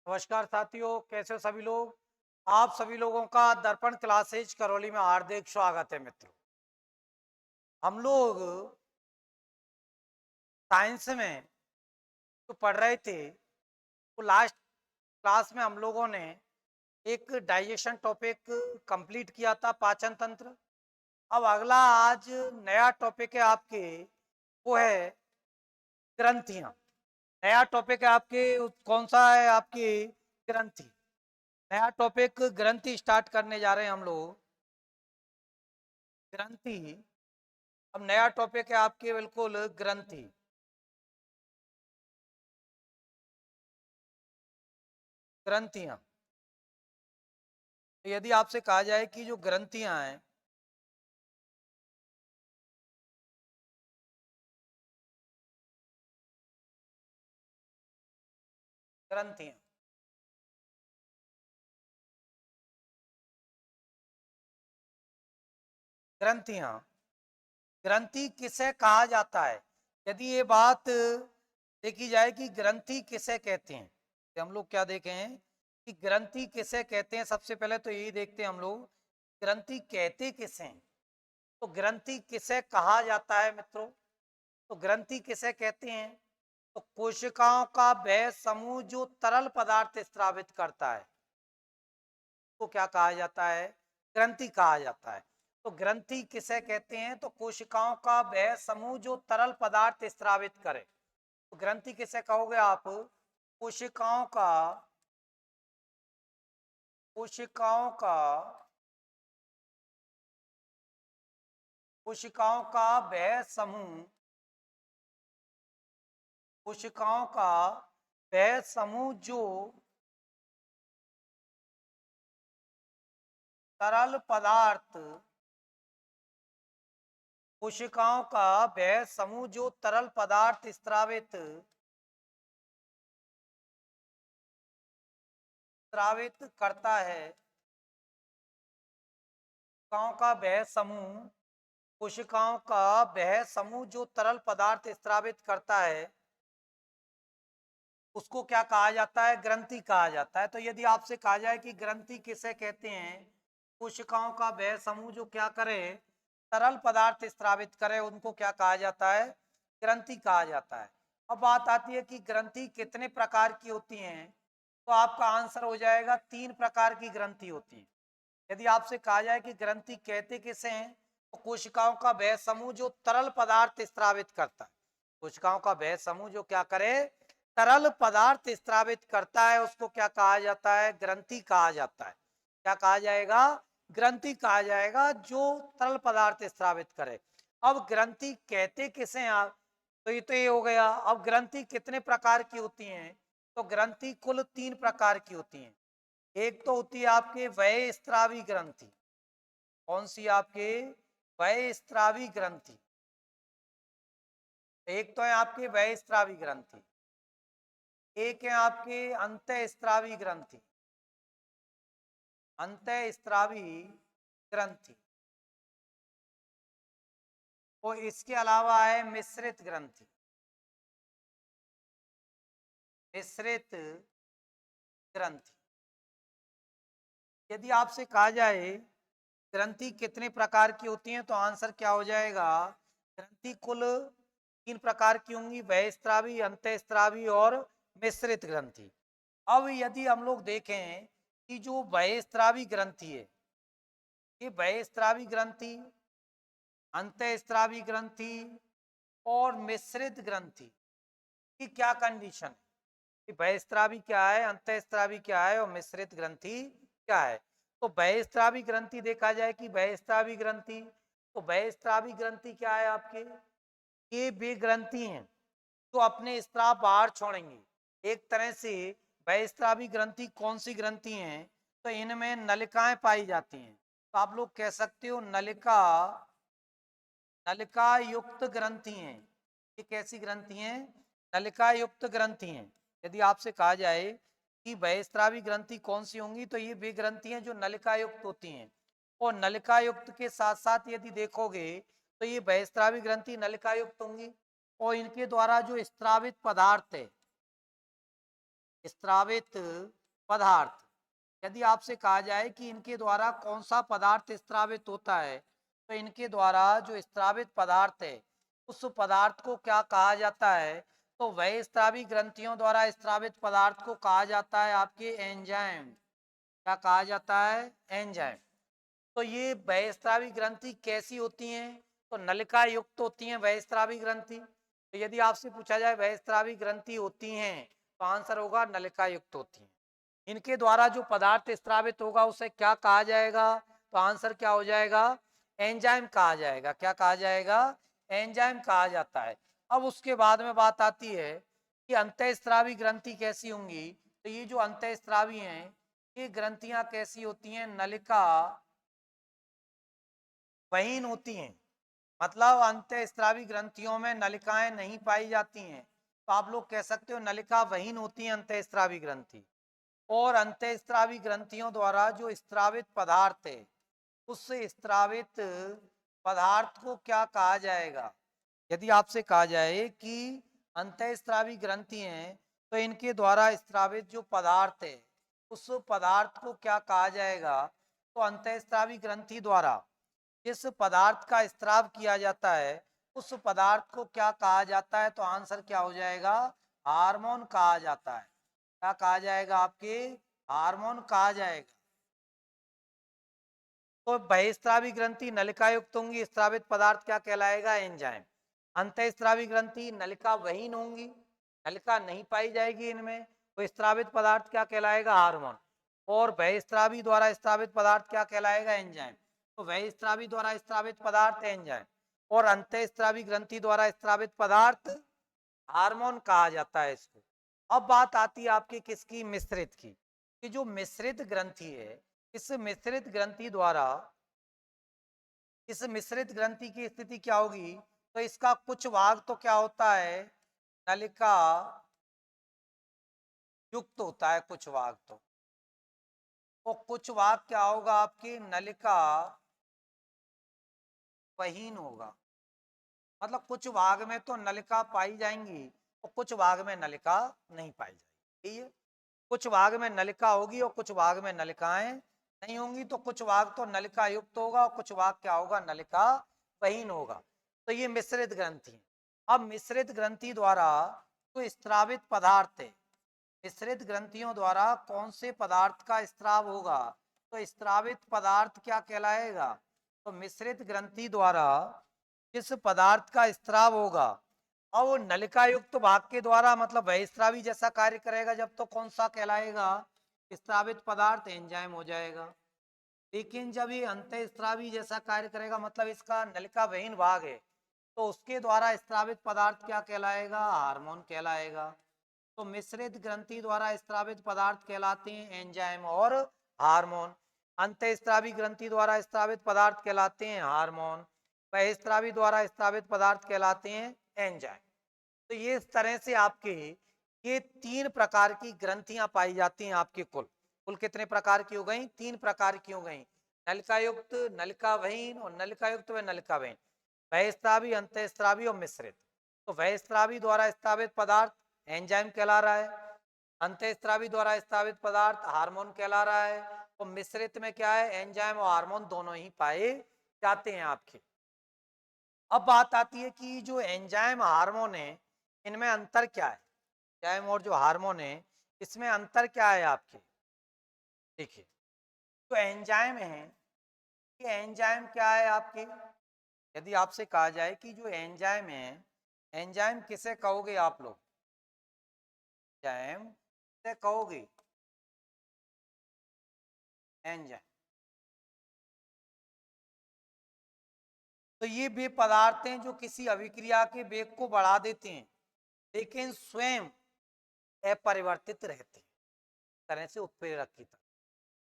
नमस्कार साथियों, कैसे हो सभी लोग। आप सभी लोगों का दर्पण क्लासेज करौली में हार्दिक स्वागत है मित्रों। हम लोग साइंस में जो पढ़ रहे थे, तो लास्ट क्लास में हम लोगों ने एक डाइजेशन टॉपिक कंप्लीट किया था, पाचन तंत्र। अब अगला आज नया टॉपिक है आपके, वो है ग्रंथियां। नया टॉपिक है आपके, कौन सा है आपकी? ग्रंथि। नया टॉपिक ग्रंथि स्टार्ट करने जा रहे हैं हम लोग। ग्रंथि। अब नया टॉपिक है आपके, बिल्कुल ग्रंथि। ग्रंथियां। तो यदि आपसे कहा जाए कि जो ग्रंथियां हैं, ग्रंथियां ग्रंथियां ग्रंथि किसे कहा जाता है? यदि ये बात देखी जाए कि ग्रंथि किसे कहते हैं, तो हम लोग क्या देखें कि ग्रंथि किसे कहते हैं। सबसे पहले तो यही देखते हैं हम लोग, ग्रंथि कहते किसे हैं। तो ग्रंथि किसे कहा जाता है मित्रों? तो ग्रंथि किसे कहते हैं? तो कोशिकाओं का वह समूह जो तरल पदार्थ स्रावित करता है, को क्या कहा जाता है? ग्रंथि कहा जाता है। तो ग्रंथि किसे कहते हैं? तो कोशिकाओं का वह समूह जो तरल पदार्थ स्रावित करे। तो ग्रंथि किसे कहोगे आप? कोशिकाओं का कोशिकाओं का कोशिकाओं का वह समूह कोशिकाओं का वह समूह जो तरल पदार्थ कोशिकाओं का वह समूह जो तरल पदार्थ स्रावित करता है। कोशिकाओं का वह समूह कोशिकाओं का वह समूह जो तरल पदार्थ स्रावित करता है, उसको क्या कहा जाता है? ग्रंथि कहा जाता है। तो यदि आपसे कहा जाए कि ग्रंथि किसे कहते हैं? कोशिकाओं का वह समूह जो क्या करे, तरल पदार्थ स्रावित करे, उनको क्या कहा जाता है? ग्रंथि कहा जाता है। अब बात आती है कि ग्रंथि कितने प्रकार की होती हैं। तो आपका आंसर हो जाएगा, 3 प्रकार की ग्रंथि होती है। यदि आपसे कहा जाए कि ग्रंथि कहते किसे हैं, तो कोशिकाओं का वह समूह जो तरल पदार्थ स्रावित करता है। कोशिकाओं का वह समूह जो क्या करे, तरल पदार्थ स्रावित करता है, उसको क्या कहा जाता है? ग्रंथि कहा जाता है। क्या कहा जाएगा? ग्रंथि कहा जाएगा, जो तरल पदार्थ स्रावित करे। अब ग्रंथि कहते किसे हैं आप? तो ये हो गया। अब ग्रंथि कितने प्रकार की होती हैं? तो ग्रंथि कुल 3 प्रकार की होती हैं। एक तो होती है आपके वय स्त्रावी ग्रंथि। कौन सी? आपके वय स्त्रावी ग्रंथि। एक तो है आपके वय स्त्रावी ग्रंथि, एक है आपके अंतः स्त्रावी ग्रंथि। अंतः स्त्रावी ग्रंथि। और इसके अलावा है मिश्रित ग्रंथि। मिश्रित ग्रंथि। यदि आपसे कहा जाए ग्रंथि कितने प्रकार की होती हैं, तो आंसर क्या हो जाएगा? ग्रंथि कुल 3 प्रकार की होंगी, बहिस्त्रावी, अंतःस्त्रावी और मिश्रित ग्रंथि। अब यदि हम लोग देखें कि जो बहिस्त्रावी ग्रंथि है, ये बहिस्त्रावी ग्रंथि, अंतःस्त्रावी ग्रंथि और मिश्रित ग्रंथि की क्या कंडीशन है कि बहिस्त्रावी क्या है, अंतःस्त्रावी क्या है और मिश्रित ग्रंथि क्या है? तो बहिस्त्रावी ग्रंथि देखा जाए कि बहिस्त्रावी ग्रंथि, तो बहिस्त्रावी ग्रंथि क्या है आपके? ये वे ग्रंथि हैं जो अपने स्त्राव बाहर छोड़ेंगे। एक तरह से बहिस्त्रावी ग्रंथि कौन सी ग्रंथि हैं? तो इनमें नलिकाएं पाई जाती हैं। तो आप लोग कह सकते हो नलिका नलिका युक्त ग्रंथि हैं। ये कैसी ग्रंथि हैं? नलिका युक्त ग्रंथि हैं। यदि आपसे कहा जाए कि बहिस्त्रावी ग्रंथि कौन सी होंगी, तो ये वे ग्रंथि हैं जो नलिका युक्त होती हैं। और नलिका युक्त के साथ साथ यदि देखोगे तो ये बहिस्त्रावी ग्रंथि नलिका युक्त होंगी। और इनके द्वारा जो स्त्रावित पदार्थ है, स्त्रावित पदार्थ। यदि आपसे कहा जाए कि इनके द्वारा कौन सा पदार्थ स्त्रावित होता है, तो इनके द्वारा जो स्त्रावित पदार्थ है उस पदार्थ को क्या कहा जाता है, तो वह स्त्रावी ग्रंथियों द्वारा स्त्रावित पदार्थ को कहा जाता है आपके एंजाइम। क्या कहा जाता है? एंजाइम। तो ये बहिस्रावी ग्रंथि कैसी होती हैं, तो नलिका युक्त होती हैं बहिस्रावी ग्रंथि। तो यदि आपसे पूछा जाए बहिस्रावी ग्रंथि होती हैं, तो आंसर होगा नलिका युक्त होती हैं। इनके द्वारा जो पदार्थ स्त्रावित होगा उसे क्या कहा जाएगा, तो आंसर क्या हो जाएगा? एंजाइम कहा जाएगा। क्या कहा जाएगा? एंजाइम कहा जाता है। अब उसके बाद में बात आती है कि अंतःस्रावी ग्रंथि कैसी होंगी। तो ये जो अंतःस्रावी हैं ये ग्रंथियां कैसी होती हैं? नलिका वहीन होती हैं। मतलब अंतःस्रावी ग्रंथियों में नलिकाएं नहीं पाई जाती हैं, तो आप लोग कह सकते हो नलिका वहीन होती है अंतःस्रावी ग्रंथि। और अंतःस्रावी ग्रंथियों द्वारा जो स्त्रावित पदार्थ है उस स्त्रावित पदार्थ को क्या कहा जाएगा? यदि आपसे कहा जाए कि अंतःस्रावी ग्रंथि हैं, तो इनके द्वारा स्त्रावित जो पदार्थ है उस पदार्थ को क्या कहा जाएगा? तो अंतःस्रावी ग्रंथि द्वारा जिस पदार्थ का स्त्राव किया जाता है उस पदार्थ को क्या कहा जाता है? तो आंसर क्या हो जाएगा? हार्मोन कहा जाता है। क्या कहा जाएगा? आपके हार्मोन कहा जाएगा। तो बहिस्रावी ग्रंथि नलिका युक्त होंगी, स्त्रावित पदार्थ क्या कहलाएगा? एंजाइम। अंतःस्रावी ग्रंथि नलिका वहीन होंगी, नलिका नहीं पाई जाएगी इनमें, तो स्त्रावित पदार्थ क्या कहलाएगा? हार्मोन। और बहिस्रावी द्वारा स्त्रावित पदार्थ क्या कहलाएगा? एंजाइम। तो बहिस्रावी द्वारा स्त्रावित पदार्थ एंजाइम और अंतःस्रावी ग्रंथि द्वारा स्त्रावित पदार्थ हार्मोन कहा जाता है इसको। अब बात आती है आपकी किसकी? मिश्रित की। कि जो मिश्रित ग्रंथि है, इस मिश्रित ग्रंथि द्वारा इस मिश्रित ग्रंथि की स्थिति क्या होगी? तो इसका कुछ भाग तो क्या होता है? नलिका युक्त होता है कुछ भाग तो कुछ भाग क्या होगा? आपकी नलिका वहीन होगा। मतलब कुछ भाग में तो नलिका पाई जाएंगी और कुछ भाग में नलिका नहीं पाई जाएगी। ठीक है, कुछ भाग में नलिका होगी और कुछ भाग में नलिकाएं नहीं होंगी। तो कुछ भाग तो नलिका युक्त होगा और कुछ भाग क्या होगा? नलिका वहीन होगा। तो ये मिश्रित ग्रंथि है। अब मिश्रित ग्रंथि द्वारा तो स्त्रावित पदार्थ है, मिश्रित ग्रंथियों द्वारा कौन से पदार्थ का स्त्राव होगा? तो स्त्रावित पदार्थ क्या कहलाएगा? तो मिश्रित ग्रंथि द्वारा जिस पदार्थ का स्त्राव होगा और वो नलिका युक्त भाग के द्वारा मतलब बहिस्रावी जैसा कार्य करेगा, जब तो कौन सा कहलाएगा? स्त्रावित पदार्थ एंजाइम हो जाएगा। लेकिन जब ये अंतःस्रावी जैसा कार्य करेगा मतलब इसका नलिका विहीन भाग है, तो उसके द्वारा स्त्रावित पदार्थ क्या कहलाएगा? हार्मोन कहलाएगा। तो मिश्रित ग्रंथि द्वारा स्त्रावित पदार्थ कहलाते हैं एंजाइम और हार्मोन। अंतःस्रावी ग्रंथि द्वारा स्त्रावित पदार्थ कहलाते हैं हार्मोन। बहिस्रावी द्वारा स्त्रावित पदार्थ कहलाते हैं एंजाइम। तो ये इस तरह से आपके ये तीन प्रकार की ग्रंथियां पाई जाती हैं आपके कुल। कुल कितने प्रकार की हो गई? तीन प्रकार की हो गई। नलिका युक्त, नलिका वहीन और नलिका युक्त व नलिका वहीन। बहिस्रावी, अंतःस्रावी और मिश्रित। तो बहिस्रावी द्वारा स्त्रावित पदार्थ एंजाइम कहला रहा है, अंतःस्रावी द्वारा स्त्रावित पदार्थ हार्मोन कहला रहा है और मिश्रित में क्या है? एंजाइम और हार्मोन दोनों ही पाए जाते हैं आपके। अब बात आती है कि जो एंजाइम हार्मोन है इनमें अंतर क्या है? एंजाइम और जो हार्मोन है इसमें अंतर क्या है आपके? देखिए, तो एंजाइम है, ये एंजाइम क्या है आपके? यदि आपसे कहा जाए कि जो एंजाइम है, एंजाइम किसे कहोगे आप लोग? एंजाइम किसे कहोगे? एंजाइम। तो ये वे पदार्थ हैं जो किसी अभिक्रिया के वेग को बढ़ा देते हैं लेकिन स्वयं अपरिवर्तित रहते हैं। तरह से उत्प्रेरक की तरह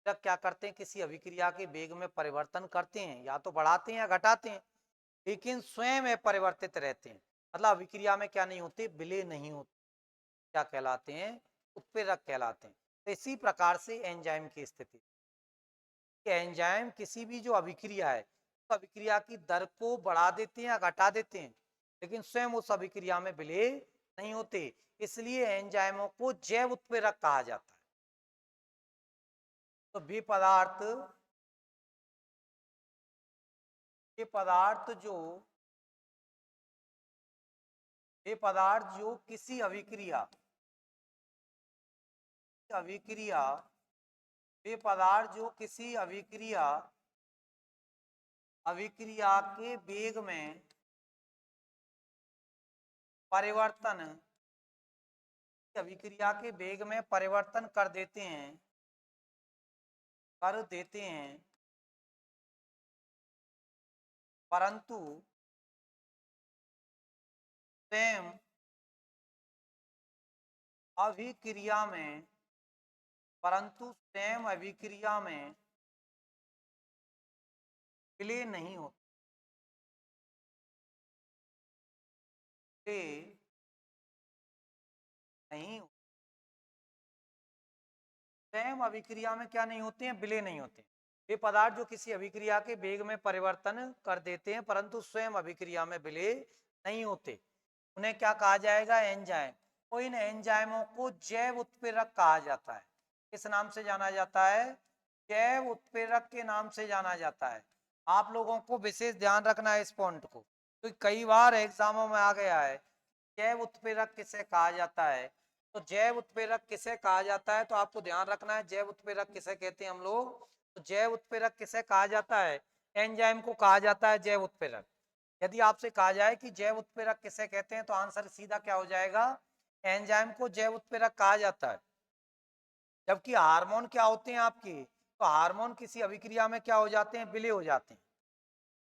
जब क्या करते हैं? किसी अभिक्रिया के वेग में परिवर्तन करते हैं, या तो बढ़ाते हैं या घटाते हैं, लेकिन स्वयं परिवर्तित रहते हैं। मतलब अभिक्रिया में क्या नहीं होते? विलय नहीं होते। क्या कहलाते हैं? उत्प्रेरक कहलाते हैं। तो इसी प्रकार से एंजाइम की स्थिति, एंजाइम किसी भी जो अभिक्रिया है तो अभिक्रिया की दर को बढ़ा देते हैं या घटा देते हैं, लेकिन स्वयं उस अभिक्रिया में विलय नहीं होते। इसलिए एंजाइमों को जैव उत्प्रेरक कहा जाता है। तो वे पदार्थ, ये पदार्थ जो ये पदार्थ जो किसी अभिक्रिया अभिक्रिया वे पदार्थ जो किसी अभिक्रिया अभिक्रिया के वेग में परिवर्तन अभिक्रिया के वेग में परिवर्तन कर देते हैं परंतु स्वयं अभिक्रिया में विलय नहीं होते स्वयं अभिक्रिया में क्या नहीं होते हैं, विलय नहीं होते। वे पदार्थ जो किसी अभिक्रिया के वेग में परिवर्तन कर देते हैं परंतु स्वयं अभिक्रिया में विलय नहीं होते, उन्हें क्या कहा जाएगा, एंजाइम। तो इन एंजाइमों को जैव उत्प्रेरक कहा जाता है। किस नाम से जाना जाता है, जैव उत्प्रेरक के नाम से जाना जाता है। आप लोगों को विशेष ध्यान रखना है इस पॉइंट को, क्योंकि कई बार एग्जामों में आ गया है जैव उत्प्रेरक किसे कहा जाता है। तो जैव उत्प्रेरक किसे कहा जाता है, तो आपको ध्यान रखना है जैव उत्प्रेरक किसे कहते हैं हम लोग। तो जैव उत्प्रेरक किसे कहा जाता है, एंजाइम को कहा जाता है जैव उत्प्रेरक। यदि आपसे कहा जाए कि जैव उत्प्रेरक किसे कहते हैं तो आंसर सीधा क्या हो जाएगा, एंजाइम को जैव उत्प्रेरक कहा जाता है। जबकि हार्मोन क्या होते हैं आपके, तो हार्मोन किसी अभिक्रिया में क्या हो जाते हैं, विलय हो जाते हैं।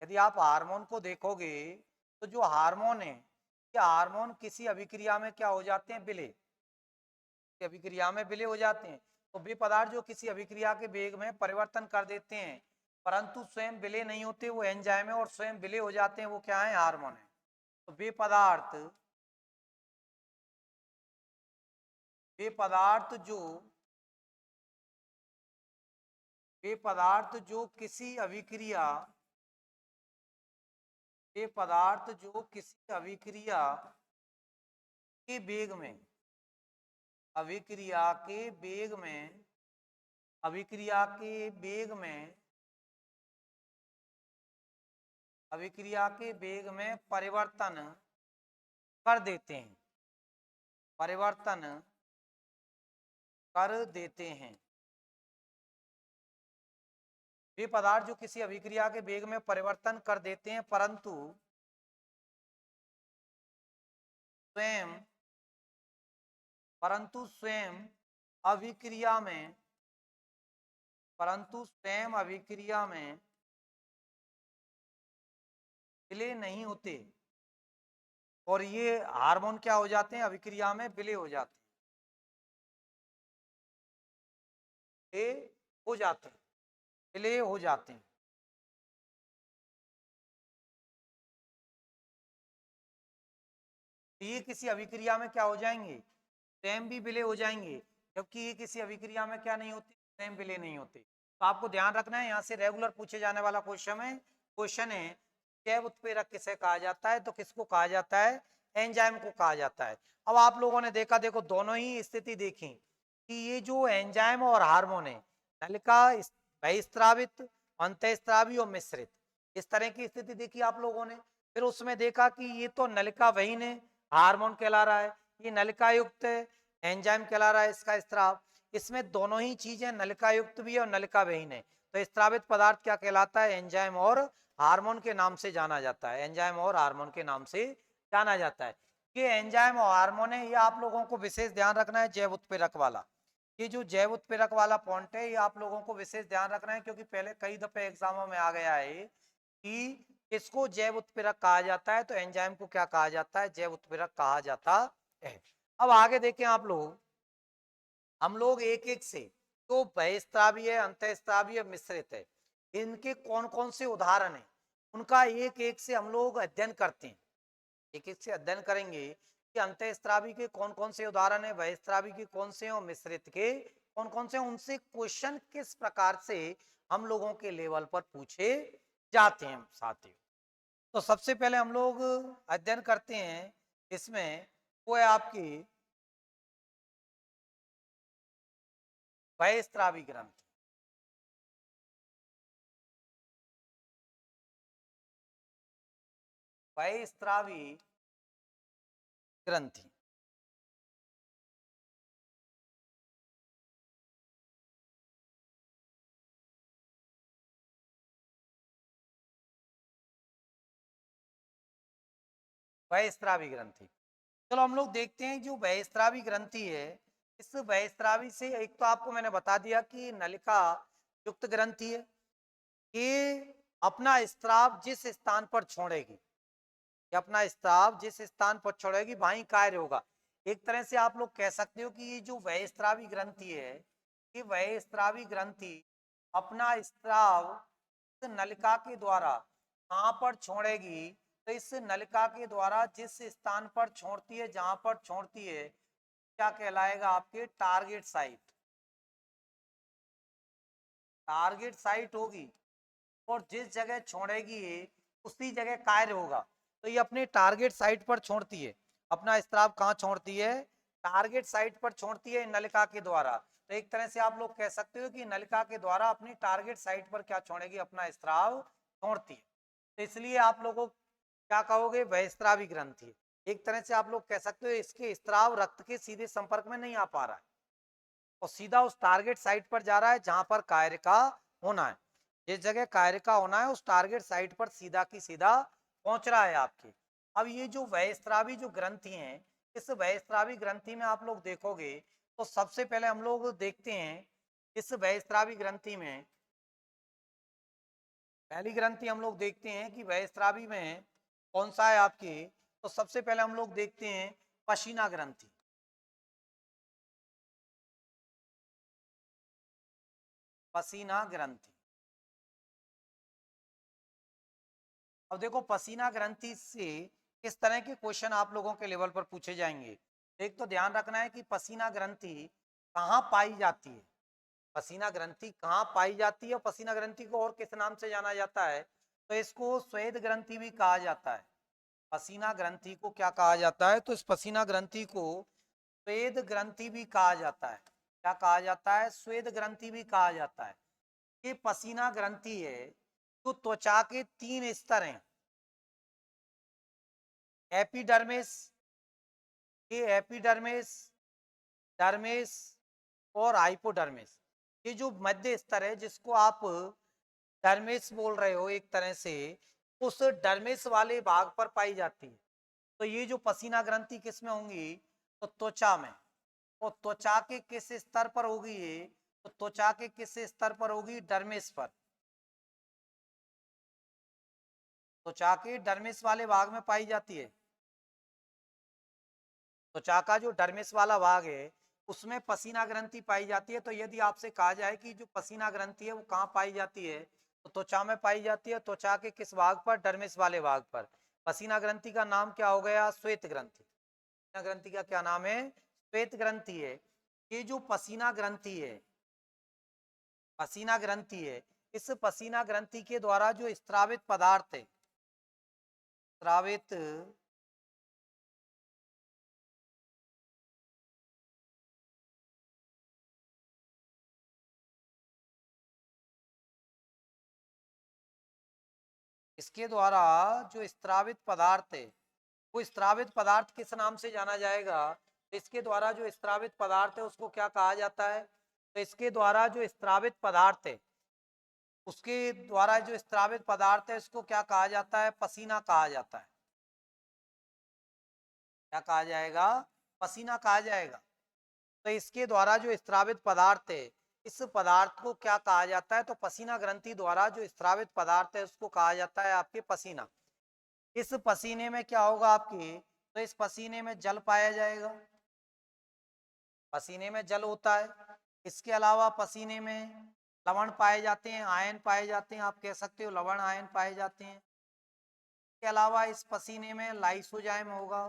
यदि आप हार्मोन को देखोगे तो जो हार्मोन है, ये हार्मोन किसी अभिक्रिया में क्या हो जाते हैं, विलय, अभिक्रिया में विलय हो जाते हैं। तो वे पदार्थ जो किसी अभिक्रिया के वेग में परिवर्तन कर देते हैं परंतु स्वयं विलय नहीं होते, वो एंजाइम है, और स्वयं विलय हो जाते हैं, वो क्या है, हार्मोन है। तो वे पदार्थ जो किसी अभिक्रिया के वेग में अभिक्रिया के वेग में परिवर्तन कर देते हैं। वे पदार्थ जो किसी अभिक्रिया के वेग में परिवर्तन कर देते हैं परंतु स्वयं अभिक्रिया में विलय नहीं होते, और ये हार्मोन क्या हो जाते हैं, अभिक्रिया में विलय हो जाते विलय हो जाते हैं। ये किसी अभिक्रिया में क्या हो जाएंगे, स्वयं भी विलय हो जाएंगे, जबकि ये किसी अभिक्रिया में क्या नहीं होते, स्वयं विलय नहीं होते। तो आपको ध्यान रखना है, यहाँ से रेगुलर पूछे जाने वाला क्वेश्चन है जैव उत्प्रेरक किसे कहा जाता है, तो किसको कहा जाता है, एंजाइम को कहा जाता है। अब आप लोगों ने देखा, देखो दोनों ही स्थिति देखी कि ये जो एंजाइम और हार्मोन है, नलिका बहिस्रावित, अंतःस्रावी और मिश्रित, इस तरह की स्थिति देखी आप लोगों ने। फिर उसमें देखा कि ये तो नलिका वहीन है, हार्मोन कहला रहा है, ये नलिका युक्त एंजाइम कहला रहा है, इसका स्त्राव। इसमें दोनों ही चीजें नलिका युक्त भी है और नलिका विहीन है, तो स्त्रावित पदार्थ क्या कहलाता है, एंजाइम और हार्मोन के नाम से जाना जाता है, एंजाइम और हार्मोन के नाम से जाना जाता है। ये एंजाइम और हार्मोन है, ये आप लोगों को विशेष ध्यान रखना है, जैव उत्प्रेरक वाला। ये जो जैव उत्प्रेरक वाला पॉइंट है, ये आप लोगों को विशेष ध्यान रखना है, क्योंकि पहले कई दफे एग्जामों में आ गया है कि किसको जैव उत्प्रेरक कहा जाता है, तो एंजाइम को क्या कहा जाता है, जैव उत्प्रेरक कहा जाता है। अब आगे देखें आप लोग, हम लोग एक एक से, तो बहिस्रावी है, अंतःस्रावी है, मिश्रित है, इनके कौन कौन से उदाहरण है, उनका एक एक से हम लोग अध्ययन करते हैं। एक एक से अध्ययन करेंगे कि अंतःस्रावी के कौन कौन से उदाहरण है, बहिस्रावी के कौन से और मिश्रित के कौन कौन से, उनसे क्वेश्चन किस प्रकार से हम लोगों के लेवल पर पूछे जाते हैं साथियों। तो सबसे पहले हम लोग अध्ययन करते हैं इसमें, वो है आपकी बहिस्रावी ग्रंथि। बहिस्रावी ग्रंथि। बहिस्रावी ग्रंथि। चलो हम लोग देखते हैं जो बहिस्रावी ग्रंथि है, इस बहिस्रावी से एक तो आपको मैंने बता दिया कि नलिका युक्त ग्रंथि है, ये अपना स्राव जिस स्थान पर छोड़ेगी, ये अपना स्राव जिस स्थान पर छोड़ेगी वहीं कार्य होगा। एक तरह से आप लोग कह सकते हो कि ये जो बहिस्रावी ग्रंथि है, ये बहिस्रावी ग्रंथि अपना स्राव नलिका के द्वारा कहाँ पर छोड़ेगी, तो इस नलिका के द्वारा जिस स्थान पर छोड़ती है, जहां पर छोड़ती है, क्या कहलाएगा आपके टारगेट साइट। टारगेट साइट होगी और जिस जगह छोड़ेगी उसी जगह कार्य होगा। तो ये अपने टारगेट साइट पर छोड़ती है, अपना स्राव कहाँ छोड़ती है, टारगेट साइट पर छोड़ती है नलिका के द्वारा। तो एक तरह से आप लोग कह सकते हो कि नलिका के द्वारा अपनी टारगेट साइट पर क्या छोड़ेगी, अपना स्राव छोड़ती है। तो इसलिए आप लोगों क्या कहोगे, बहिस्रावी ग्रंथि। एक तरह से आप लोग कह सकते हो इसके स्राव रक्त के सीधे संपर्क में नहीं आ पा रहा है और सीधा उस टारगेट साइट पर जा रहा है जहां पर कार्य का होना है। जिस जगह कार्य का होना है उस टारगेट साइट पर सीधा की सीधा पहुंच रहा है आपके। अब ये जो बहिस्रावी जो ग्रंथि हैं, इस बहिस्रावी ग्रंथि में आप लोग देखोगे तो सबसे पहले हम लोग देखते हैं इस बहिस्रावी ग्रंथि में पहली ग्रंथि हम लोग देखते हैं कि बहिस्रावी में कौन सा है आपकी। तो सबसे पहले हम लोग देखते हैं पसीना ग्रंथि। पसीना ग्रंथि। अब देखो पसीना ग्रंथि से किस तरह के क्वेश्चन आप लोगों के लेवल पर पूछे जाएंगे। एक तो ध्यान रखना है कि पसीना ग्रंथि कहाँ पाई जाती है, पसीना ग्रंथि कहाँ पाई जाती है और पसीना ग्रंथि को और किस नाम से जाना जाता है। तो इसको श्वेत ग्रंथि भी कहा जाता है। पसीना ग्रंथि को क्या कहा जाता है, तो इस पसीना ग्रंथि को श्वेत ग्रंथि भी कहा जाता है। क्या कहा जाता है, श्वेत ग्रंथि भी कहा जाता है। ये पसीना ग्रंथि है तो त्वचा के 3 स्तर हैं, एपिडर्मिस, ये एपिडर्मिस, डर्मिस और हाइपोडर्मिस। ये जो मध्य स्तर है जिसको आप डर्मिस बोल रहे हो एक तरह से, उस डर्मिस वाले भाग पर पाई जाती है। तो ये जो पसीना ग्रंथि किस में होंगी, तो त्वचा में। और त्वचा के किस स्तर पर होगी ये, तो त्वचा के किस स्तर पर होगी, डर्मिस पर। त्वचा के डर्मिस वाले भाग में पाई जाती है। त्वचा का जो डर्मिस वाला भाग है उसमें पसीना ग्रंथि पाई जाती है। तो यदि आपसे कहा जाए कि जो पसीना ग्रंथि है वो कहाँ पाई जाती है, तो त्वचा में पाई जाती है। त्वचा के किस भाग पर, डर्मिस वाले भाग पर। पसीना ग्रंथि का नाम क्या हो गया, श्वेत ग्रंथि। पसीना ग्रंथि का क्या नाम है, श्वेत ग्रंथि है। ये जो पसीना ग्रंथि है, पसीना ग्रंथि है, इस पसीना ग्रंथि के द्वारा जो स्रावित पदार्थ है, स्रावित इसके द्वारा जो स्रावित पदार्थ है, वो स्रावित पदार्थ किस नाम से जाना जाएगा, तो इसके द्वारा जो स्रावित पदार्थ है उसको क्या कहा जाता है, तो इसके द्वारा जो स्रावित पदार्थ है, उसके द्वारा जो स्रावित पदार्थ है उसको क्या कहा जाता है, पसीना कहा जाता है। क्या कहा जाएगा, पसीना कहा जाएगा। तो इसके द्वारा जो स्रावित पदार्थ है, इस पदार्थ को क्या कहा जाता है, तो पसीना ग्रंथि द्वारा जो स्रावित पदार्थ है उसको कहा जाता है आपके पसीना। इस पसीने में क्या होगा आपके, तो इस पसीने में जल पाया जाएगा, पसीने में जल होता है। इसके अलावा पसीने में लवण पाए जाते हैं, आयन पाए जाते हैं, आप कह सकते हो लवण आयन पाए जाते हैं। इसके अलावा इस पसीने में लाइसोजाइम होगा,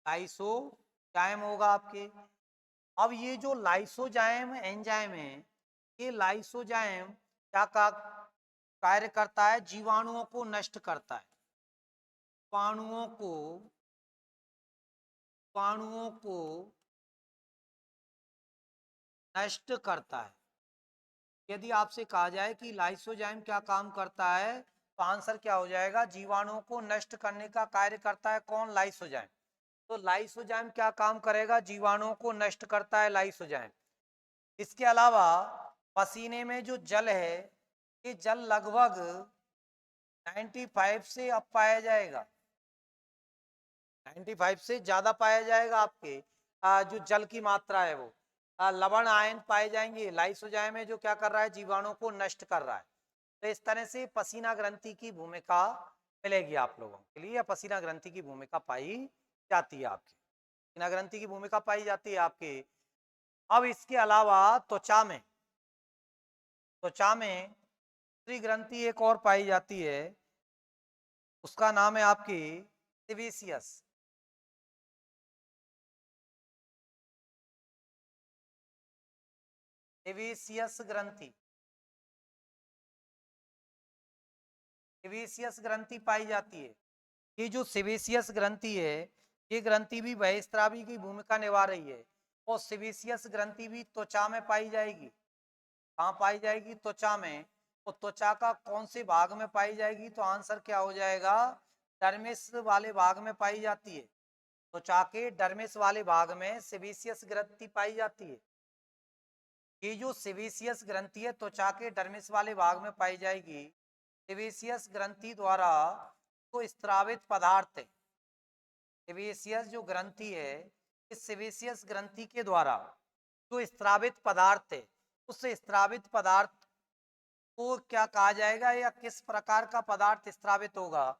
लाइसोजाइम होगा आपके। अब ये जो लाइसोजाइम एंजाइम है, ये लाइसोजाइम क्या का कार्य करता है, जीवाणुओं को नष्ट करता है। जीवाणुओं को जीवाणुओं को नष्ट करता है। यदि आपसे कहा जाए कि लाइसोजाइम क्या काम करता है, तो आंसर क्या हो जाएगा, जीवाणुओं को नष्ट करने का कार्य करता है कौन, लाइसोजाइम। तो लाइसोजाइम क्या काम करेगा, जीवाणुओं को नष्ट करता है लाइसोजाइम। इसके अलावा पसीने में जो जल है, ये जल लगभग 95 से अब पाया जाएगा, 95 से ज्यादा पाया जाएगा आपके जो जल की मात्रा है वो लवण आयन पाए जाएंगे लाइसोजाइम में, जो क्या कर रहा है, जीवाणुओं को नष्ट कर रहा है। तो इस तरह से पसीना ग्रंथि की भूमिका मिलेगी आप लोगों के लिए, या पसीना ग्रंथि की भूमिका पाई जाती है आपकी, पसीना ग्रंथि की भूमिका पाई जाती है आपके। अब इसके अलावा त्वचा में दूसरी ग्रंथि एक और पाई जाती है, उसका नाम है आपकी सेबेसियस। सेबेसियस ग्रंथि, सेबेसियस ग्रंथि पाई जाती है। ये जो सेबेसियस ग्रंथि है, ये ग्रंथि भी बहिस्त्रावी की भूमिका निभा रही है, और सेबेसियस ग्रंथि भी त्वचा में पाई जाएगी। कहाँ पाई जाएगी, त्वचा में। तो त्वचा का कौन से भाग में पाई जाएगी, तो आंसर क्या हो जाएगा, डर्मिस वाले भाग में पाई जाती है। त्वचा के डर्मिस वाले भाग में सेबेसियस ग्रंथि पाई जाती है। ये जो सेबेसियस ग्रंथि है त्वचा के डर्मिस वाले भाग में पाई जाएगी। सेबेसियस ग्रंथि द्वारा तो स्त्रावित पदार्थ, सेबेसियस जो ग्रंथि है, इस सेबेसियस ग्रंथि के द्वारा जो स्त्रावित पदार्थ है, उस स्त्रावित पदार्थ को क्या कहा जाएगा, या किस प्रकार का पदार्थ स्त्रावित होगा,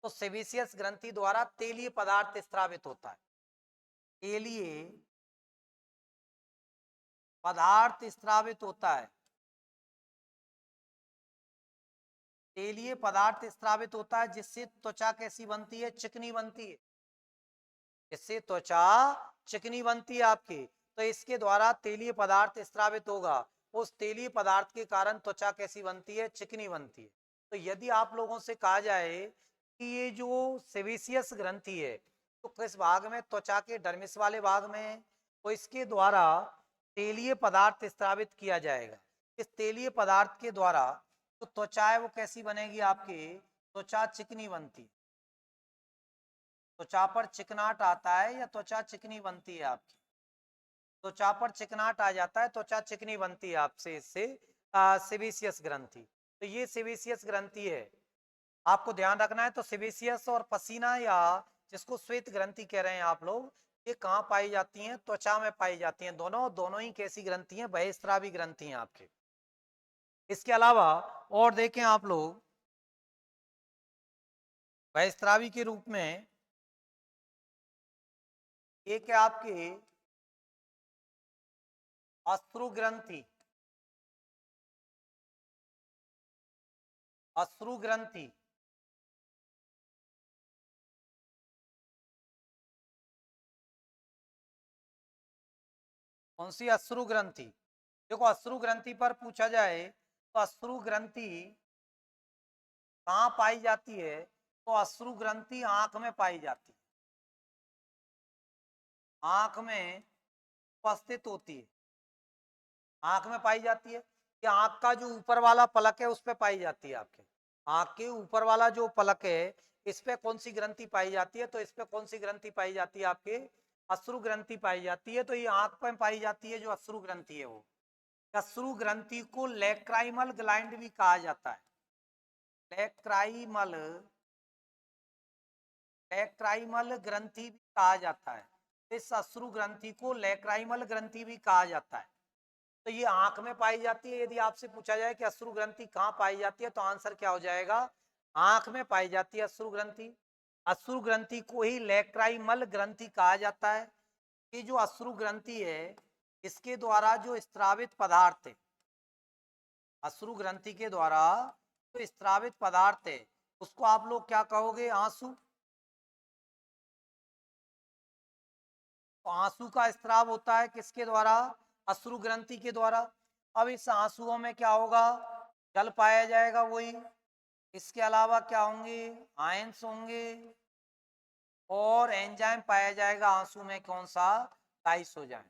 तो सेबेसियस ग्रंथि द्वारा तेलीय पदार्थ स्त्रावित होता है। तेलीय पदार्थ स्त्रावित होता है, तेलीय पदार्थ स्त्रावित होता है, जिससे त्वचा कैसी बनती है, चिकनी बनती है, इससे त्वचा चिकनी बनती है आपकी। तो इसके द्वारा तेलीय पदार्थ स्त्रावित होगा, उस तेलीय पदार्थ के कारण त्वचा कैसी बनती है, चिकनी बनती है। तो यदि आप लोगों से कहा जाए कि ये जो सेबेसियस ग्रंथि है, तो किस भाग में, त्वचा के डर्मिस वाले भाग में, तो इसके द्वारा तेलीय पदार्थ स्त्रावित किया जाएगा। इस तेलीय पदार्थ के द्वारा जो त्वचा है वो कैसी बनेगी आपकी, त्वचा चिकनी बनती, त्वचा पर चिकनाट आता है, या त्वचा चिकनी बनती है आपकी, त्वचा पर चिकनाट आ जाता है, त्वचा चिकनी बनती है आपसे, इससे सेबेसियस ग्रंथि। तो ये सेबेसियस ग्रंथि है, आपको ध्यान रखना है। तो सेबेसियस और पसीना, या जिसको श्वेत ग्रंथि कह रहे हैं आप लोग, ये कहाँ पाई जाती हैं, त्वचा में पाई जाती हैं। दोनों दोनों ही कैसी ग्रंथि हैं, बहिस्त्रावी ग्रंथि हैं आपके। इसके अलावा और देखें आप लोग, बहिस्त्रावी के रूप में एक है आपकी अश्रु ग्रंथि, अश्रु ग्रंथि। कौन सी, अश्रु ग्रंथि। देखो अश्रु ग्रंथि पर पूछा जाए तो अश्रु ग्रंथि कहाँ पाई जाती है, तो अश्रु ग्रंथि आंख में पाई जाती है, आंख में उपस्थित होती है, आंख में पाई जाती है। कि आंख का जो ऊपर वाला पलक है उस पे पाई जाती है आपके, आंख के ऊपर वाला जो पलक है, इस पे कौन सी ग्रंथि पाई जाती है, तो इस पे कौन सी ग्रंथि पाई जाती है आपके, अश्रु ग्रंथि पाई जाती है। तो ये आंख पे पाई जाती है जो अश्रु ग्रंथि है वो। अश्रु ग्रंथि को लेक्राइमल ग्लैंड भी कहा जाता है, लेक्राइमल, लेक्राइमल ग्रंथि भी कहा जाता है। इस अश्रु ग्रंथि को लेक्राइमल ग्रंथि भी कहा जाता है। तो ये आंख में पाई जाती है। यदि आपसे पूछा जाए कि अश्रु ग्रंथि कहाँ पाई जाती है, तो आंसर क्या हो जाएगा, आंख में पाई जाती है अश्रु ग्रंथि। अश्रु ग्रंथि को ही लेक्राइमल ग्रंथि कहा जाता है। ये जो अश्रु ग्रंथि है, इसके द्वारा जो स्त्रावित पदार्थ है, अश्रु ग्रंथि के द्वारा जो स्त्रावित पदार्थ है, उसको आप लोग क्या कहोगे, आंसू। तो आंसू का स्त्राव होता है किसके द्वारा, अश्रु ग्रंथि के द्वारा। अब इस आंसुओं में क्या होगा, जल पाया जाएगा वही, इसके अलावा क्या होंगे, आयंस होंगे, और एंजाइम पाया जाएगा आंसू में, कौन सा, लाइसोजाइम,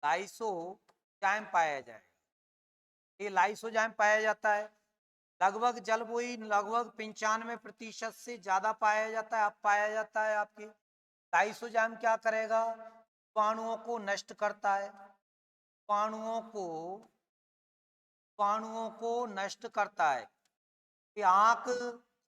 लाइसोजाइम पाया जाएगा। ये लाइसोजाइम पाया जाता है। लगभग जल वही लगभग 95% से ज्यादा पाया जाता है, अब पाया जाता है आपके। लाइसोजाइम क्या करेगा, जीवाणुओं को नष्ट करता है, जीवाणुओं को नष्ट करता है। कि आंख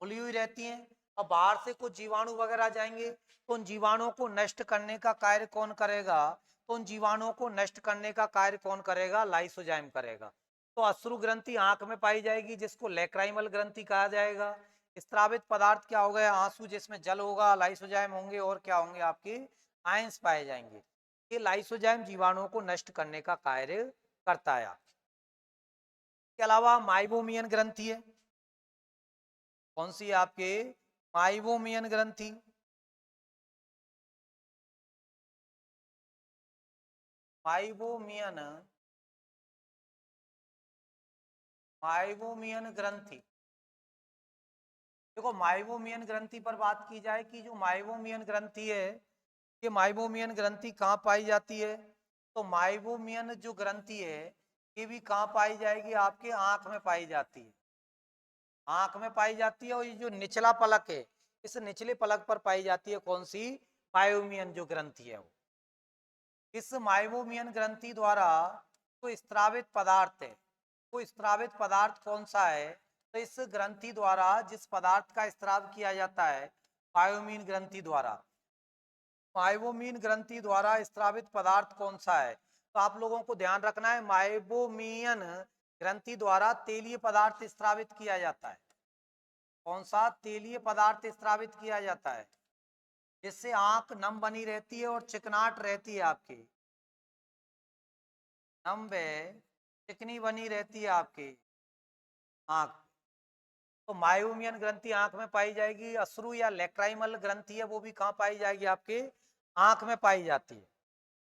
खुली हुई रहती है और बाहर से कुछ जीवाणु वगैरह जाएंगे, तो उन जीवाणुओं को नष्ट करने का कार्य कौन करेगा, तो उन जीवाणुओं को नष्ट करने का कार्य कौन करेगा, लाइसोजाइम करेगा। तो अश्रु ग्रंथि आंख में पाई जाएगी, जिसको लेक्राइमल ग्रंथि कहा जाएगा। स्रावित पदार्थ क्या हो गया, आंसू जिसमें जल होगा, लाइसोजाइम होंगे, और क्या होंगे आपके आयंस पाए जाएंगे। ये लाइसोजाइम जीवाणुओं को नष्ट करने का कार्य करता है। इसके अलावा माइबोमियन ग्रंथि है, कौन सी है आपके, माइबोमियन ग्रंथि। माइबोमियन माइबोमियन ग्रंथि। देखो माइबोमियन ग्रंथि पर बात की जाए कि जो माइबोमियन ग्रंथि है, ये माइबोमियन ग्रंथि कहाँ पाई जाती है, तो माइबोमियन जो ग्रंथि है ये भी कहाँ पाई जाएगी, आपके आंख में पाई जाती है। आंख में पाई जाती है, और ये जो निचला पलक है, इस निचले पलक पर पाई जाती है, कौन सी, माइबोमियन जो ग्रंथि है वो। इस माइबोमियन ग्रंथि द्वारा तो स्त्रावित पदार्थ है, वो स्त्रावित पदार्थ कौन सा है, तो इस ग्रंथि द्वारा जिस पदार्थ का स्त्राव किया जाता है माइबोमियन ग्रंथि द्वारा, माइबोमियन ग्रंथि द्वारा स्त्रावित पदार्थ कौन सा है, तो आप लोगों को ध्यान रखना है, माइबोमियन ग्रंथि द्वारा तेलीय पदार्थ स्त्रावित किया जाता है। कौन सा, तेलीय पदार्थ स्त्रावित किया जाता है, जिससे आंख नम बनी रहती है और चिकनाट रहती है आपकी, नम व चिकनी बनी रहती है आपकी आंख। तो मायोमियन ग्रंथि आंख में पाई जाएगी। अश्रु या लेक्राइमल ग्रंथि है, वो भी कहाँ पाई जाएगी, आपके आंख में पाई जाती है,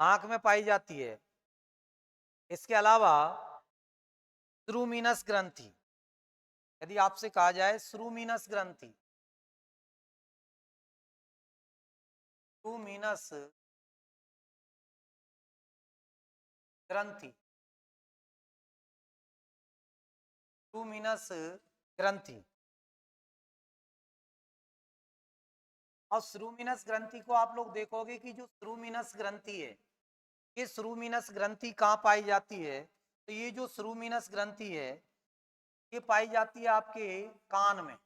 आंख में पाई जाती है। इसके अलावा श्रूमीनस ग्रंथि, यदि आपसे कहा जाए श्रूमीनस ग्रंथि, श्रूमीनस ग्रंथि, श्रूमीनस ग्रंथि। और श्रूमीनस ग्रंथि को आप लोग देखोगे कि जो श्रूमीनस ग्रंथि है, ये श्रूमीनस ग्रंथि कहाँ पाई जाती है, तो ये जो श्रूमीनस ग्रंथि है ये पाई जाती है आपके कान में।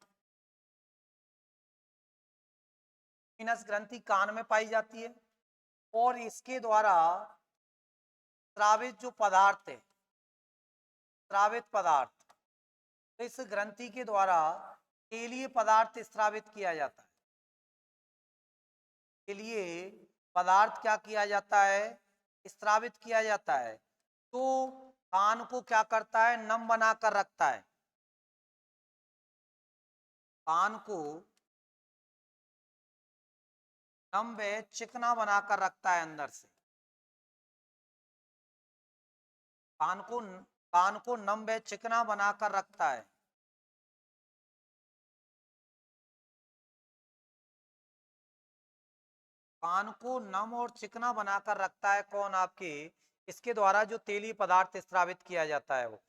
श्रूमीनस ग्रंथि कान में पाई जाती है, और इसके द्वारा स्रावित जो पदार्थ है, स्रावित पदार्थ, तो इस ग्रंथि के द्वारा तेलीय पदार्थ स्रावित किया जाता है। के लिए पदार्थ क्या किया जाता है, स्रावित किया जाता है, तो कान को क्या करता है, नम बनाकर रखता है, कान को नम व चिकना बनाकर रखता है अंदर से। कान को नम व चिकना बनाकर रखता है। कान को नम और चिकना बनाकर रखता है कौन, आपके, इसके द्वारा जो तेलीय पदार्थ स्रावित किया जाता है वो।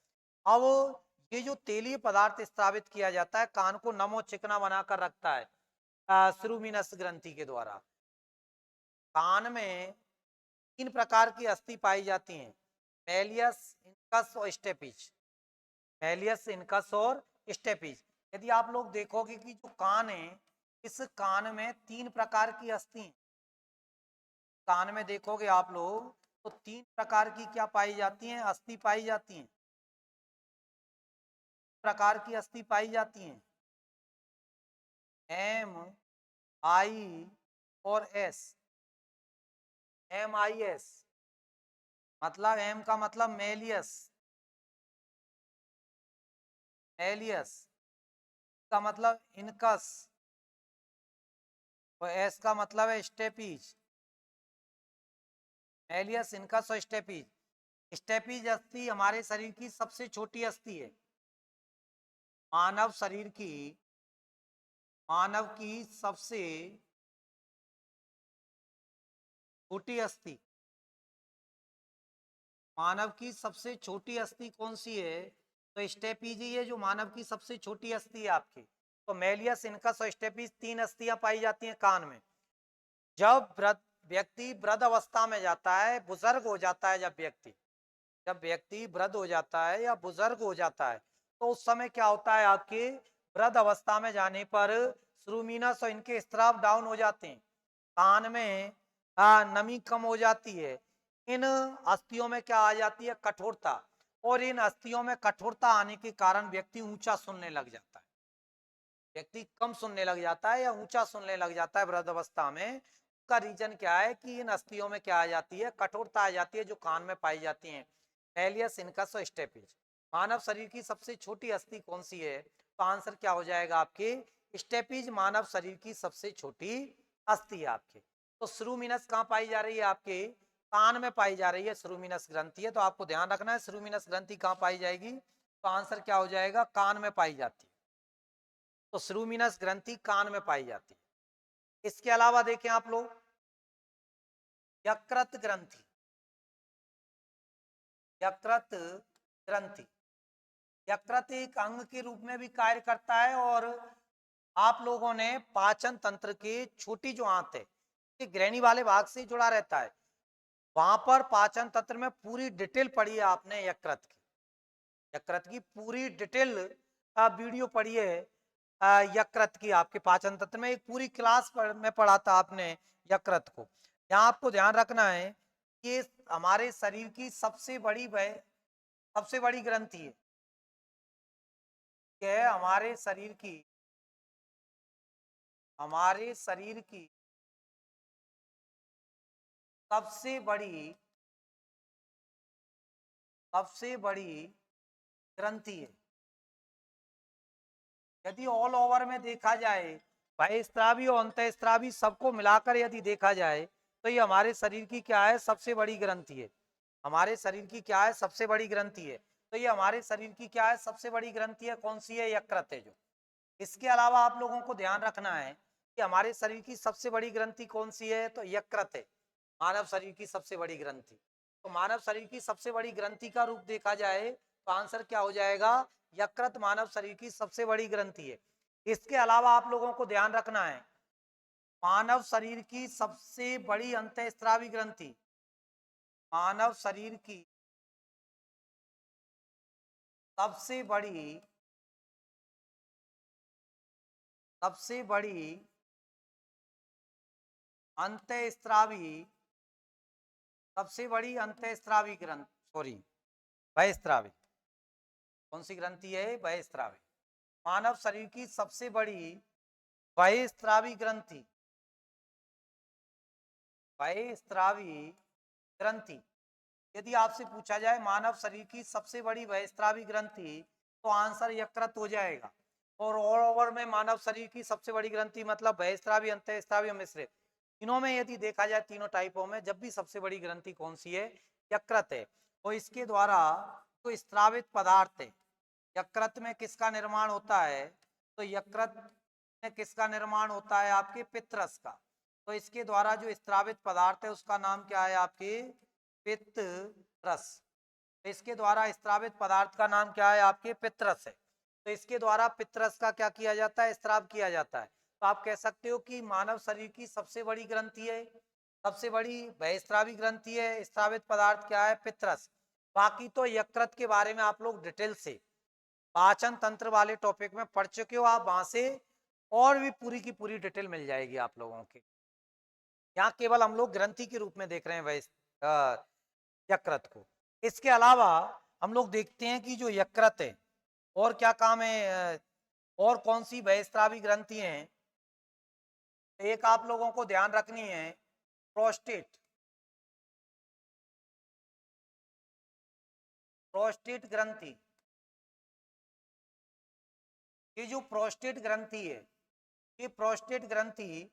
अब ये जो तेलीय पदार्थ स्रावित किया जाता है कान को नम और चिकना बनाकर रखता है श्रूमीनस ग्रंथि के द्वारा। कान में तीन प्रकार की अस्थि पाई जाती हैं, मेलियस, इनकस और स्टेपिज। मेलियस, इनकस और स्टेपिज। यदि आप लोग देखोगे कि जो कान है, इस कान में तीन प्रकार की अस्थि हैं। कान में देखोगे आप लोग तो तीन प्रकार की क्या पाई जाती हैं, अस्थि पाई जाती हैं, प्रकार की अस्थि पाई जाती हैं, एम, आई और एस। एम आई एस मतलब, एम का मतलब मेलियस, मेलियस का मतलब इनकस, और एस का मतलब है स्टेपीज। मेलियस, इनकस और स्टेपीज। स्टेपीज अस्थि हमारे शरीर की सबसे छोटी अस्थि है। मानव शरीर की, मानव की सबसे छोटी अस्थि, मानव की सबसे छोटी अस्थि कौन सी है? तो स्टेपीज है जो मानव की सबसे छोटी अस्थि है आपकी। तो मेलियस, इनकस और स्टेपीज 3 अस्थियां पाई जाती हैं कान में। जब व्यक्ति वृद्ध अवस्था में जाता है, बुजुर्ग हो जाता है, जब व्यक्ति वृद्ध हो जाता है या बुजुर्ग हो जाता है, तो उस समय क्या होता है, आपके वृद्ध अवस्था में जाने पर श्रूमिनस और इनके स्त्राव डाउन हो जाते हैं, कान में नमी कम हो जाती है। इन अस्थियों में क्या आ जाती है, कठोरता, और इन अस्थियों में कठोरता आने के कारण व्यक्ति ऊंचा सुनने लग जाता है। व्यक्ति कम सुनने लग जाता है या ऊंचा सुनने लग जाता है वृद्ध अवस्था में। उसका रीजन क्या है कि इन अस्थियों में क्या आ जाती है, कठोरता आ जाती है, जो कान में पाई जाती है। एलियस, इनकस और स्टेपीज। मानव शरीर की सबसे छोटी अस्थि कौन सी है? तो आंसर क्या हो जाएगा आपके, स्टेपीज मानव शरीर की सबसे छोटी अस्थि है आपके। तो श्रूमिनस कहाँ पाई जा रही है, आपके कान में पाई जा रही है, श्रूमिनस ग्रंथि है। तो आपको ध्यान रखना है श्रूमिनस ग्रंथि कहाँ पाई जाएगी, तो आंसर क्या हो जाएगा, कान में पाई जाती है। तो श्रूमिनस ग्रंथि कान में पाई जाती है। इसके अलावा देखें आप लोग, यकृत ग्रंथि। यकृत ग्रंथि, यकृत एक अंग के रूप में भी कार्य करता है, और आप लोगों ने पाचन तंत्र के छोटी जो आंत है, ये ग्रहणी वाले भाग से जुड़ा रहता है, वहां पर पाचन तंत्र में पूरी डिटेल पढ़ी है आपने यकृत की। यकृत की पूरी डिटेल वीडियो पढ़ी है यकृत की, आपके पाचन तंत्र में एक पूरी क्लास में पढ़ा था आपने यकृत को। यहाँ आपको ध्यान रखना है कि हमारे शरीर की सबसे बड़ी ग्रंथि है, कि हमारे शरीर की सबसे बड़ी ग्रंथि है। यदि ऑल ओवर में देखा जाए, बहिस्त्रावी और अंतःस्त्रावी सबको मिलाकर यदि देखा जाए, तो ये हमारे शरीर की क्या है, सबसे बड़ी ग्रंथि है। हमारे शरीर की क्या है, सबसे बड़ी ग्रंथि है। तो ये हमारे शरीर की क्या है, सबसे बड़ी ग्रंथि है, कौन सी है, यकृत है जो। इसके अलावा आप लोगों को ध्यान रखना है कि हमारे शरीर की सबसे बड़ी ग्रंथि कौन सी है, तो यकृत है, मानव शरीर की सबसे बड़ी ग्रंथि। तो मानव शरीर की सबसे बड़ी ग्रंथि का रूप देखा जाए, तो आंसर क्या हो जाएगा, यकृत मानव शरीर की सबसे बड़ी ग्रंथि है। इसके अलावा आप लोगों को ध्यान रखना है, मानव शरीर की सबसे बड़ी अंतःस्त्रावी ग्रंथि, मानव शरीर की सबसे बड़ी अंतःस्त्रावी सबसे बड़ी अंतःस्त्रावी ग्रंथि, सॉरी, बहिस्त्रावी। कौन सी ग्रंथि है, बहिस्त्रावी। मानव शरीर की सबसे बड़ी बहिस्त्रावी ग्रंथि, बहिस्त्रावी ग्रंथि। यदि आपसे पूछा जाए मानव शरीर की सबसे बड़ी बहिस्त्रावी ग्रंथि, तो आंसर यकृत हो जाएगा। और ऑल ओवर में मानव शरीर की सबसे बड़ी ग्रंथि मतलब बहिस्त्रावी, अंतःस्त्रावी और मिश्रित, तीनों में यदि देखा जाए, तीनों टाइपों में जब भी सबसे बड़ी ग्रंथि कौन सी है, यकृत है। और इसके द्वारा तो स्त्रावित पदार्थ है, यकृत में किसका निर्माण होता है, तो यकृत में किसका निर्माण होता है, आपके पित्तरस का। तो इसके द्वारा जो स्त्रावित पदार्थ है उसका नाम क्या है, आपके पित्तरस। तो इसके द्वारा स्त्रावित पदार्थ का नाम क्या है, आपके पित्तरस है। तो इसके द्वारा पित्तरस का क्या किया जाता है, स्त्राव किया जाता है। तो आप कह सकते हो कि मानव शरीर की सबसे बड़ी ग्रंथि है, सबसे बड़ी बहिस्त्रावी ग्रंथि है, स्त्रावित पदार्थ क्या है, पित्तरस। बाकी तो यकृत के बारे में आप लोग डिटेल से पाचन तंत्र वाले टॉपिक में पढ़ चुके हो, आप वहां से और भी पूरी की पूरी डिटेल मिल जाएगी आप लोगों के। यहाँ केवल हम लोग ग्रंथि के रूप में देख रहे हैं यकृत को। इसके अलावा हम लोग देखते हैं कि जो यकृत है, और क्या काम है, और कौन सी बहिस्त्रावी ग्रंथि हैं। एक आप लोगों को ध्यान रखनी है, प्रोस्टेट। प्रोस्टेट ग्रंथि, ये जो प्रोस्टेट ग्रंथि है, ये प्रोस्टेट ग्रंथि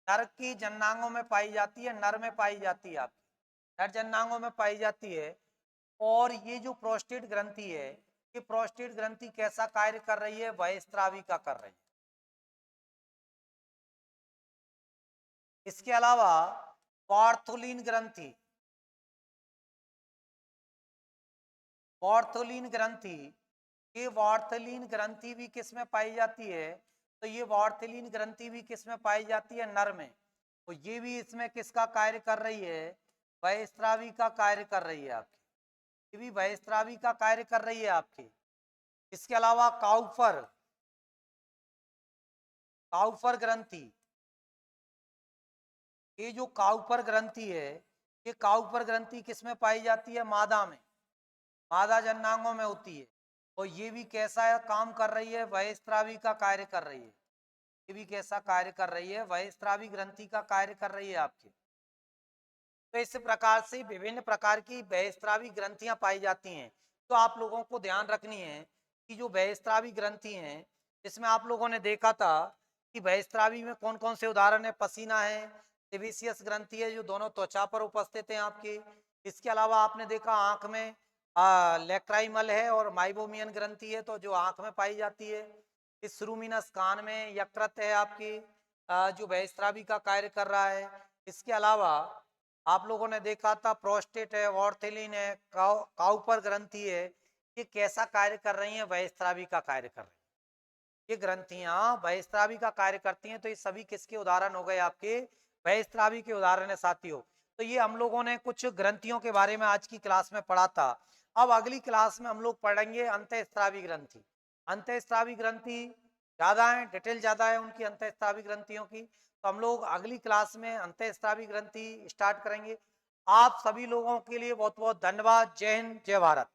नर की जननांगों में पाई जाती है, नर में पाई जाती है, आपकी नर जननांगों में पाई जाती है। और ये जो प्रोस्टेट ग्रंथि है, ये प्रोस्टेट ग्रंथि कैसा कार्य कर रही है, बहिस्त्रावी का कर रही है। इसके अलावा पार्थोलिन ग्रंथि, वॉर्थोलिन ग्रंथि, ये वॉर्थोलिन ग्रंथि भी किस में पाई जाती है? तो ये वॉर्थोलिन ग्रंथि भी किस में पाई जाती है? नर में। तो ये भी इसमें किसका कार्य कर रही है? बहिस्रावी का कार्य कर रही है आपकी, ये भी बहिस्रावी का कार्य कर रही है आपकी। इसके अलावा काउफर, काउफर ग्रंथि, ये जो काउफर ग्रंथि है, ये काउफर ग्रंथि किस में पाई जाती है? मादा में, मादा जननांगों में होती है। और ये भी कैसा है काम कर रही है? बहिस्रावी का कार्य कर रही है। ये भी कैसा कार्य कर रही है? बहिस्रावी ग्रंथि का कार्य कर रही है आपकी। तो इस प्रकार से विभिन्न प्रकार की बहिस्रावी ग्रंथियां पाई जाती हैं। तो आप लोगों को ध्यान रखनी है कि जो बहिस्रावी ग्रंथि हैं, इसमें आप लोगों ने देखा था कि बहिस्रावी में कौन कौन से उदाहरण है? पसीना है, सेबेसियस ग्रंथि है जो दोनों त्वचा पर उपस्थित है आपकी। इसके अलावा आपने देखा आंख में लेक्राइमल है और माइबोमियन ग्रंथि है, तो जो आंख में पाई जाती है। इस सुरुमिनस कान में यकृत है आपकी, जो बहिस्रावी का कार्य कर रहा है। इसके अलावा आप लोगों ने देखा था प्रोस्टेट है, वॉर्थेलिन है, काउपर ग्रंथि है, ये कैसा कार्य कर रही हैं? बहिस्रावी का कार्य कर रही हैं। ये ग्रंथियां बहिस्रावी का कार्य करती हैं। तो ये सभी किसके उदाहरण हो गए? आपके बहिस्रावी के उदाहरण है साथियों। तो ये हम लोगों ने कुछ ग्रंथियों के बारे में आज की क्लास में पढ़ा था। अब अगली क्लास में हम लोग पढ़ेंगे अंतःस्रावी ग्रंथि। अंतःस्रावी ग्रंथि ज्यादा है, डिटेल ज्यादा है उनकी अंतःस्रावी ग्रंथियों की। तो हम लोग अगली क्लास में अंतःस्रावी ग्रंथि स्टार्ट करेंगे। आप सभी लोगों के लिए बहुत बहुत धन्यवाद। जय हिंद, जय भारत।